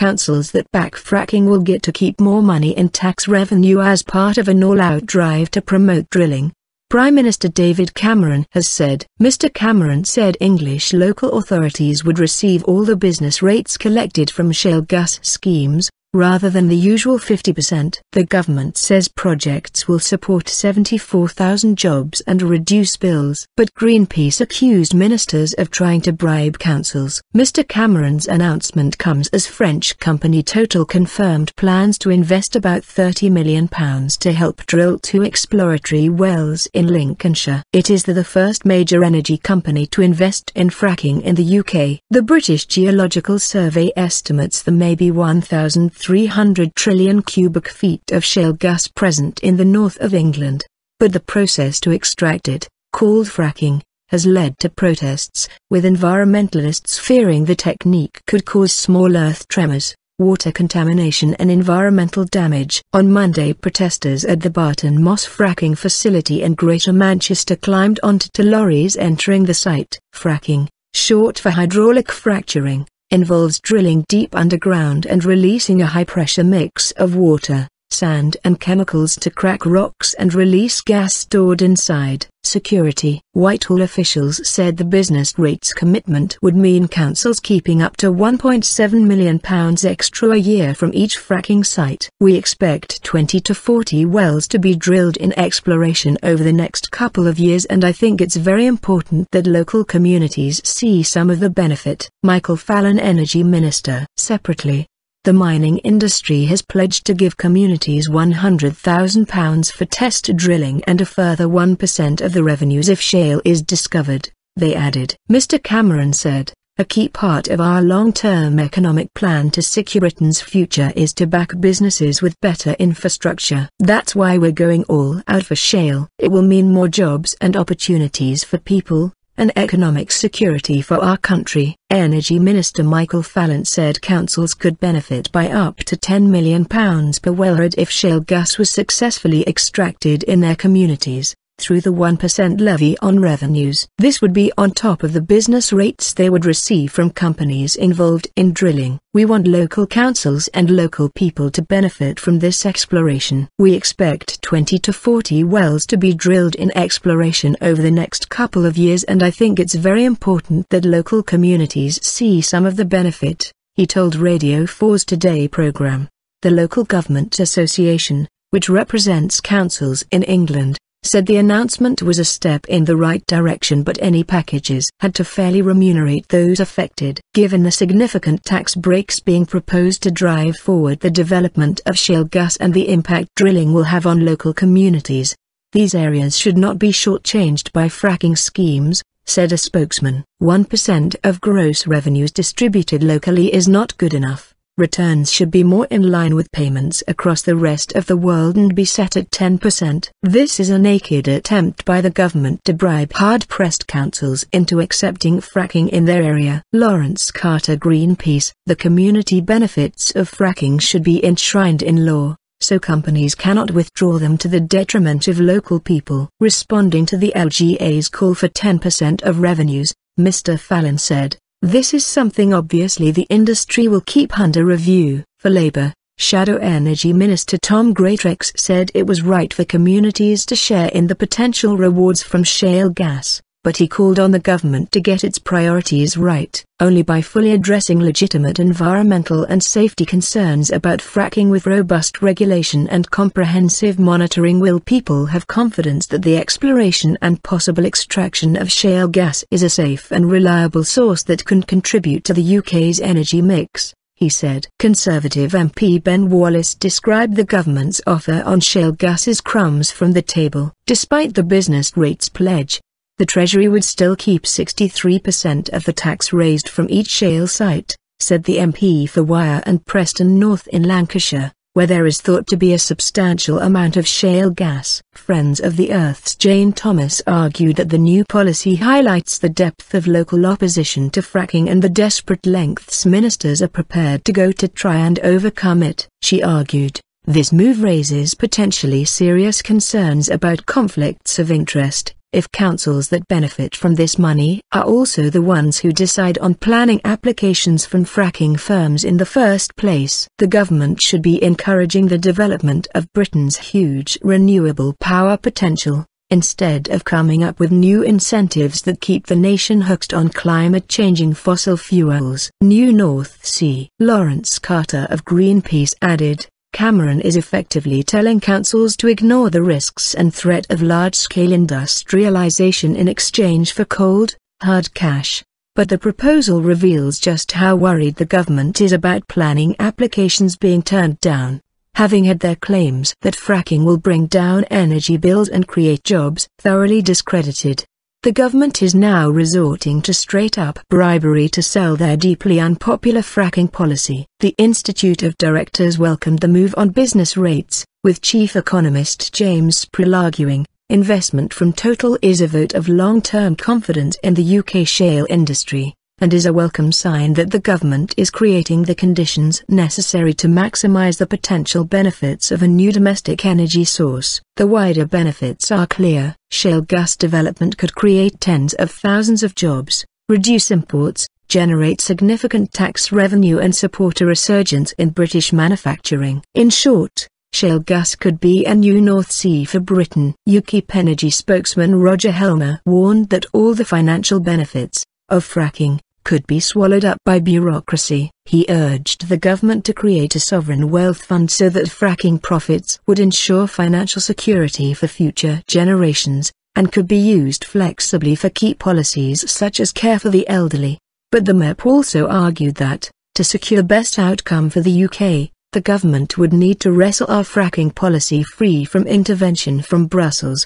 councils that back fracking will get to keep more money in tax revenue as part of an all-out drive to promote drilling. Prime Minister David Cameron has said. Mr. Cameron said English local authorities would receive all the business rates collected from shale gas schemes, rather than the usual 50%. The government says projects will support 74,000 jobs and reduce bills. But Greenpeace accused ministers of trying to bribe councils. Mr. Cameron's announcement comes as French company Total confirmed plans to invest about £30 million to help drill 2 exploratory wells in Lincolnshire. It is the first major energy company to invest in fracking in the UK. The British Geological Survey estimates there may be 1,300 trillion cubic feet of shale gas present in the north of England. But the process to extract it, called fracking, has led to protests, with environmentalists fearing the technique could cause small earth tremors, water contamination and environmental damage. On Monday, protesters at the Barton Moss fracking facility in Greater Manchester climbed onto lorries entering the site. Fracking, short for hydraulic fracturing, involves drilling deep underground and releasing a high-pressure mix of water, sand and chemicals to crack rocks and release gas stored inside. Security. Whitehall officials said the business rates commitment would mean councils keeping up to £1.7 million extra a year from each fracking site. We expect 20 to 40 wells to be drilled in exploration over the next couple of years, and I think it's very important that local communities see some of the benefit. Michael Fallon, Energy Minister. Separately, the mining industry has pledged to give communities £100,000 for test drilling and a further 1% of the revenues if shale is discovered, they added. Mr. Cameron said, "A key part of our long-term economic plan to secure Britain's future is to back businesses with better infrastructure. That's why we're going all out for shale. It will mean more jobs and opportunities for people, and economic security for our country." Energy Minister Michael Fallon said councils could benefit by up to £10 million per wellhead if shale gas was successfully extracted in their communities, through the 1% levy on revenues. This would be on top of the business rates they would receive from companies involved in drilling. "We want local councils and local people to benefit from this exploration. We expect 20 to 40 wells to be drilled in exploration over the next couple of years, and I think it's very important that local communities see some of the benefit," he told Radio 4's Today programme. The Local Government Association, which represents councils in England, said the announcement was a step in the right direction, but any packages had to fairly remunerate those affected. Given the significant tax breaks being proposed to drive forward the development of shale gas and the impact drilling will have on local communities, these areas should not be shortchanged by fracking schemes, said a spokesman. 1% of gross revenues distributed locally is not good enough. Returns should be more in line with payments across the rest of the world and be set at 10%. This is a naked attempt by the government to bribe hard-pressed councils into accepting fracking in their area. Lawrence Carter, Greenpeace. The community benefits of fracking should be enshrined in law, so companies cannot withdraw them to the detriment of local people. Responding to the LGA's call for 10% of revenues, Mr. Fallon said, "This is something obviously the industry will keep under review." For Labour, Shadow Energy Minister Tom Greatrex said it was right for communities to share in the potential rewards from shale gas, but he called on the government to get its priorities right. Only by fully addressing legitimate environmental and safety concerns about fracking with robust regulation and comprehensive monitoring will people have confidence that the exploration and possible extraction of shale gas is a safe and reliable source that can contribute to the UK's energy mix, he said. Conservative MP Ben Wallace described the government's offer on shale gas as crumbs from the table. Despite the business rates pledge, the Treasury would still keep 63% of the tax raised from each shale site, said the MP for Wyre and Preston North in Lancashire, where there is thought to be a substantial amount of shale gas. Friends of the Earth's Jane Thomas argued that the new policy highlights the depth of local opposition to fracking and the desperate lengths ministers are prepared to go to try and overcome it. She argued, This move raises potentially serious concerns about conflicts of interest, if councils that benefit from this money are also the ones who decide on planning applications from fracking firms in the first place. The government should be encouraging the development of Britain's huge renewable power potential, instead of coming up with new incentives that keep the nation hooked on climate-changing fossil fuels. New North Sea. Lawrence Carter of Greenpeace added, Cameron is effectively telling councils to ignore the risks and threat of large-scale industrialization in exchange for cold, hard cash. But the proposal reveals just how worried the government is about planning applications being turned down. Having had their claims that fracking will bring down energy bills and create jobs thoroughly discredited, the government is now resorting to straight-up bribery to sell their deeply unpopular fracking policy. The Institute of Directors welcomed the move on business rates, with chief economist James Sproul arguing, investment from Total is a vote of long-term confidence in the UK shale industry, and is a welcome sign that the government is creating the conditions necessary to maximize the potential benefits of a new domestic energy source. The wider benefits are clear. Shale gas development could create tens of thousands of jobs, reduce imports, generate significant tax revenue and support a resurgence in British manufacturing. In short, shale gas could be a new North Sea for Britain. UKIP Energy spokesman Roger Helmer warned that all the financial benefits of fracking could be swallowed up by bureaucracy. He urged the government to create a sovereign wealth fund so that fracking profits would ensure financial security for future generations, and could be used flexibly for key policies such as care for the elderly. But the MEP also argued that, to secure best outcome for the UK, the government would need to wrestle our fracking policy free from intervention from Brussels.